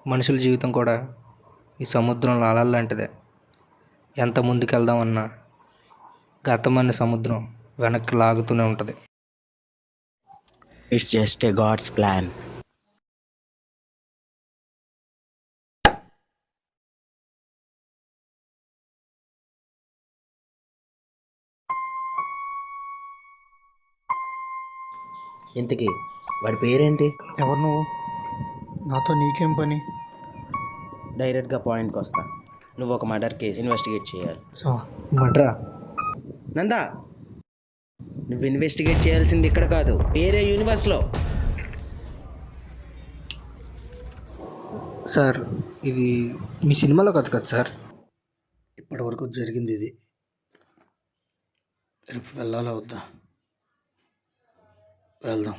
మనుషుల జీవితం కూడా ఈ సముద్రంలో అలల లాంటిదే. ఎంత ముందుకెళ్దామన్నా గతం అనే సముద్రం వెనక్కి లాగుతూనే ఉంటుంది. It's just a God's plan. ఇంతకీ వాడి పేరేంటి? ఎవరు నువ్వు? నాతో నీకేం పని? డైరెక్ట్గా పాయింట్కి వస్తా. నువ్వు ఒక మర్డర్ కేసు ఇన్వెస్టిగేట్ చేయాలి. సో మడ్రా నందా, నువ్వు ఇన్వెస్టిగేట్ చేయాల్సింది ఇక్కడ కాదు, వేరే యూనివర్స్లో. సార్, ఇది మీ సినిమాలో కథ కదా సార్? ఇప్పటివరకు జరిగింది ఇది. రేపు వెళ్ళాలా వద్దా? వెళ్దాం.